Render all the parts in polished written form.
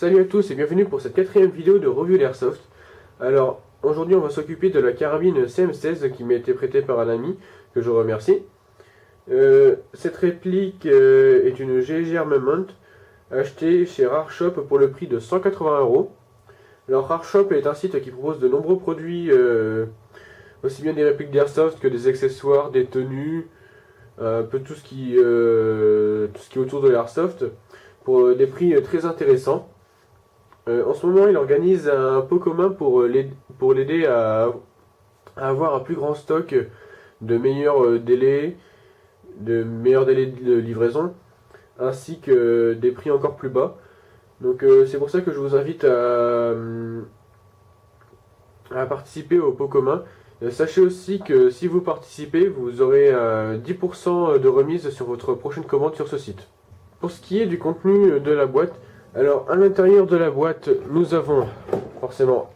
Salut à tous et bienvenue pour cette quatrième vidéo de review d'Airsoft. Alors aujourd'hui on va s'occuper de la carabine CM16 qui m'a été prêtée par un ami que je remercie. Cette réplique est une GG Armament achetée chez Rareshop pour le prix de 180 €. Alors Rareshop est un site qui propose de nombreux produits, aussi bien des répliques d'Airsoft que des accessoires, des tenues, un peu tout ce qui est autour de l'Airsoft pour des prix très intéressants. En ce moment, il organise un pot commun pour l'aider à avoir un plus grand stock, de meilleurs délais de livraison, ainsi que des prix encore plus bas. Donc c'est pour ça que je vous invite à participer au pot commun. Sachez aussi que si vous participez, vous aurez 10% de remise sur votre prochaine commande sur ce site. Pour ce qui est du contenu de la boîte, alors à l'intérieur de la boîte, nous avons forcément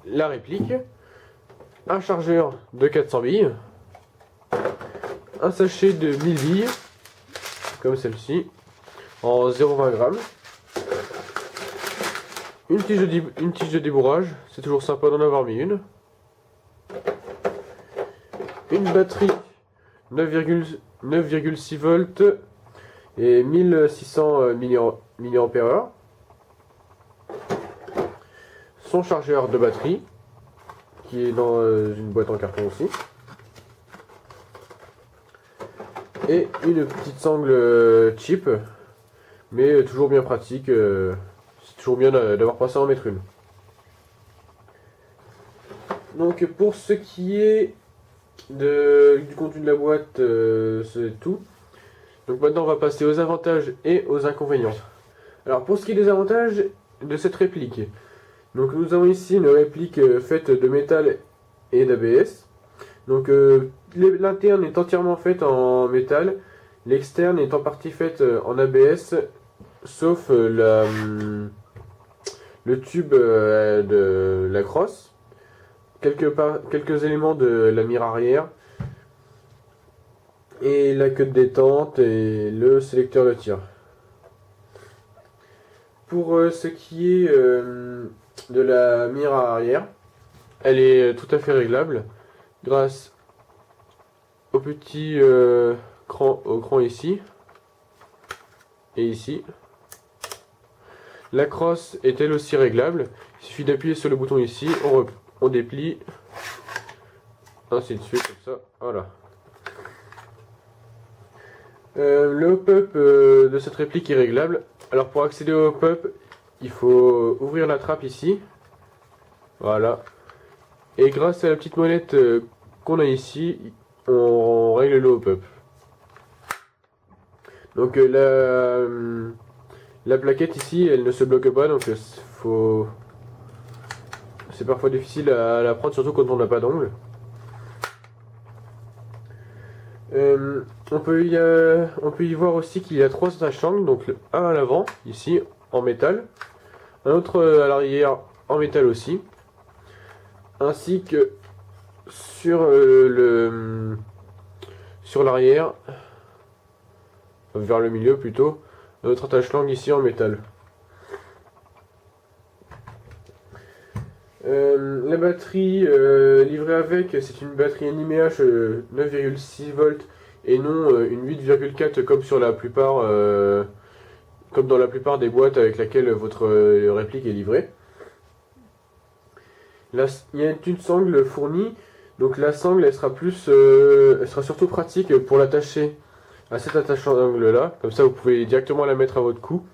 la réplique, un chargeur de 400 billes, un sachet de 1000 billes, comme celle-ci, en 0,20 grammes, une tige de débourrage, c'est toujours sympa d'en avoir mis une batterie 9,6 volts et 1600 mAh, son chargeur de batterie qui est dans une boîte en carton aussi, et une petite sangle cheap mais toujours bien pratique. C'est toujours bien d'avoir passé à en mettre une. Donc pour ce qui est du contenu de la boîte, c'est tout. Donc maintenant on va passer aux avantages et aux inconvénients. Alors pour ce qui est des avantages de cette réplique, donc nous avons ici une réplique faite de métal et d'ABS. Donc l'interne est entièrement faite en métal, l'externe est en partie faite en ABS, sauf le tube de la crosse, quelques éléments de la mire arrière, et la queue de détente et le sélecteur de tir. Pour ce qui est de la mire arrière, elle est tout à fait réglable grâce au petit cran ici et ici. La crosse est elle aussi réglable, il suffit d'appuyer sur le bouton ici, on déplie, ainsi de suite, comme ça, voilà. Le hop-up de cette réplique est réglable. Alors pour accéder au hop-up, il faut ouvrir la trappe ici, voilà, et grâce à la petite molette qu'on a ici, on règle le hop-up. Donc la plaquette ici, elle ne se bloque pas, donc c'est parfois difficile à la prendre, surtout quand on n'a pas d'ongle. On peut y voir aussi qu'il y a 3 attaches-angles, donc un à l'avant, ici, en métal, un autre à l'arrière, en métal aussi, ainsi que sur l'arrière, vers le milieu plutôt, un autre attache-langue ici en métal. La batterie livrée avec, c'est une batterie NiMH 9,6 volts et non une 8,4 comme sur la plupart, comme dans la plupart des boîtes avec laquelle votre réplique est livrée. Là, il y a une sangle fournie, donc la sangle elle sera surtout pratique pour l'attacher à cet attache-angle là, comme ça vous pouvez directement la mettre à votre cou.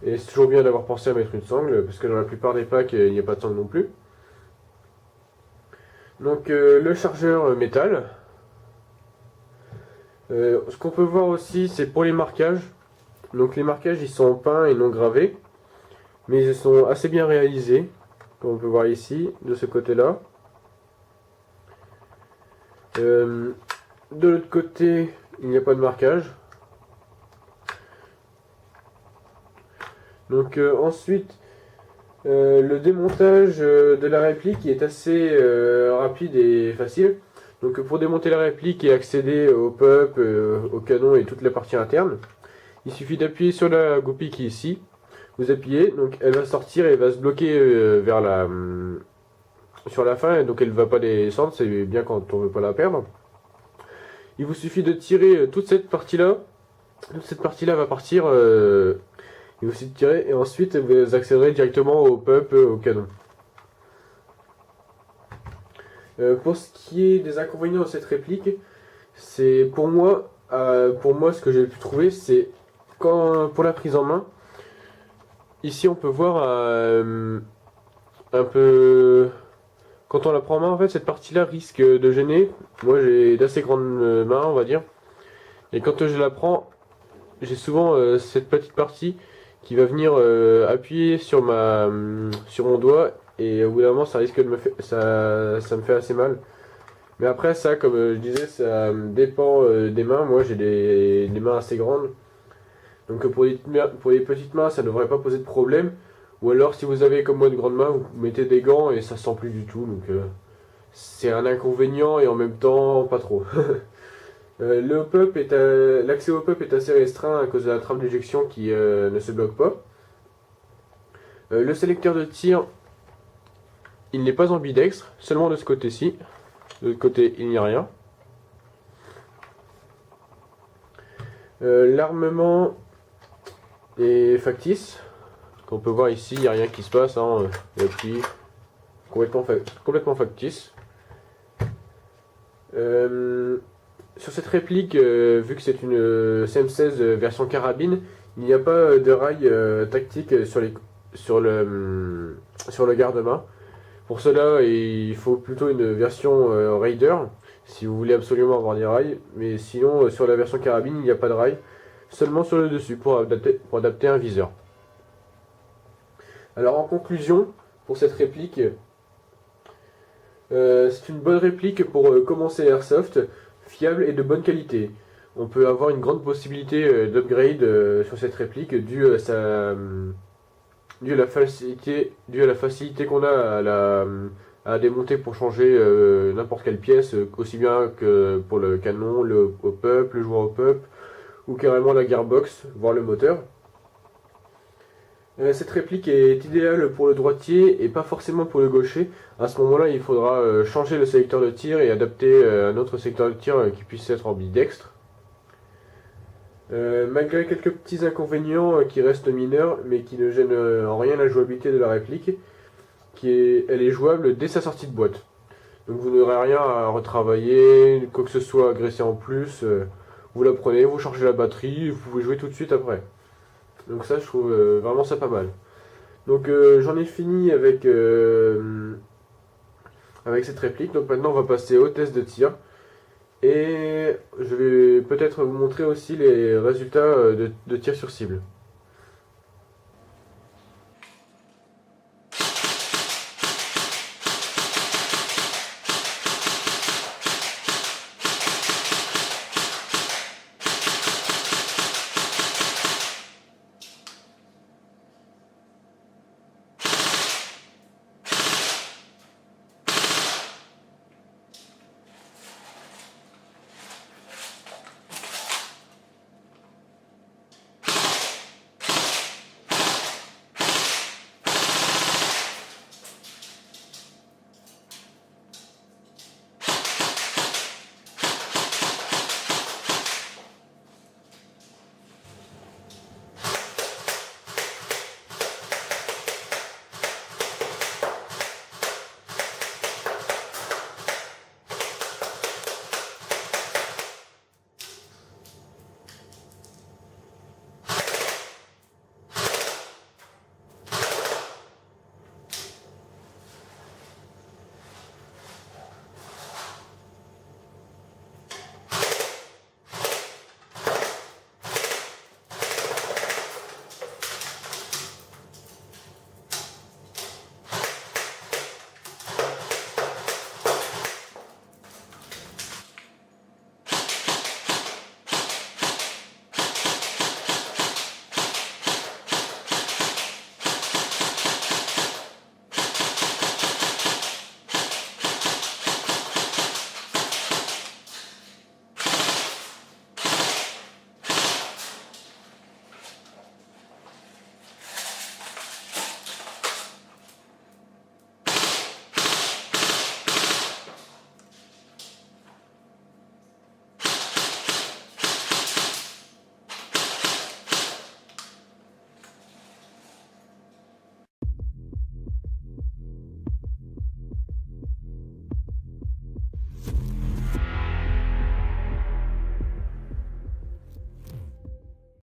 Et c'est toujours bien d'avoir pensé à mettre une sangle, parce que dans la plupart des packs, il n'y a pas de sangle non plus. Donc le chargeur métal. Ce qu'on peut voir aussi, c'est pour les marquages. Donc les marquages, ils sont peints et non gravés, mais ils sont assez bien réalisés, comme on peut voir ici, de ce côté-là. De l'autre côté, il n'y a pas de marquage. Donc ensuite, le démontage de la réplique est assez rapide et facile. Donc pour démonter la réplique et accéder au pop, au canon et toute la partie interne, il suffit d'appuyer sur la goupille qui est ici. vous appuyez, donc elle va sortir et elle va se bloquer vers sur la fin, et donc elle ne va pas descendre, c'est bien quand on veut pas la perdre. Il vous suffit de tirer toute cette partie-là. Toute cette partie-là va partir. Il vous suffit de tirer et ensuite vous accéderez directement au pop, au canon. Pour ce qui est des inconvénients de cette réplique, c'est pour moi ce que j'ai pu trouver, c'est pour la prise en main. Ici on peut voir un peu. Quand on la prend en main, en fait, cette partie-là risque de gêner. Moi, j'ai d'assez grandes mains, on va dire. Et quand je la prends, j'ai souvent cette petite partie qui va venir appuyer sur mon doigt. Et au bout d'un moment, ça risque de ça me fait assez mal. Mais après, ça, comme je disais, ça dépend des mains. Moi, j'ai des mains assez grandes. Donc pour les petites mains, ça ne devrait pas poser de problème. Ou alors si vous avez comme moi de grandes mains, vous mettez des gants et ça sent plus du tout. Donc c'est un inconvénient et en même temps pas trop. L'accès au pop est assez restreint à cause de la trappe d'éjection qui ne se bloque pas. Le sélecteur de tir, il n'est pas ambidextre, seulement de ce côté-ci. De l'autre côté, il n'y a rien. L'armement est factice. On peut voir ici, il n'y a rien qui se passe, hein. Et puis, complètement factice. Sur cette réplique, vu que c'est une CM16 version carabine, il n'y a pas de rail tactique sur le garde-main. Pour cela, il faut plutôt une version Raider, si vous voulez absolument avoir des rails. Mais sinon, sur la version carabine, il n'y a pas de rail, seulement sur le dessus pour adapter un viseur. Alors en conclusion, pour cette réplique, c'est une bonne réplique pour commencer Airsoft, fiable et de bonne qualité. On peut avoir une grande possibilité d'upgrade sur cette réplique dû à la facilité qu'on a à démonter pour changer n'importe quelle pièce, aussi bien que pour le canon, le pop, le joueur au pop, ou carrément la gearbox, voire le moteur. Cette réplique est idéale pour le droitier et pas forcément pour le gaucher. À ce moment-là, il faudra changer le sélecteur de tir et adapter un autre sélecteur de tir qui puisse être ambidextre. Malgré quelques petits inconvénients qui restent mineurs, mais qui ne gênent en rien la jouabilité de la réplique, elle est jouable dès sa sortie de boîte. Donc vous n'aurez rien à retravailler, quoi que ce soit agressé en plus. Vous la prenez, vous chargez la batterie, vous pouvez jouer tout de suite après. Donc ça, je trouve vraiment ça pas mal. Donc j'en ai fini avec cette réplique. Donc maintenant, on va passer au test de tir. Et je vais peut-être vous montrer aussi les résultats de tir sur cible.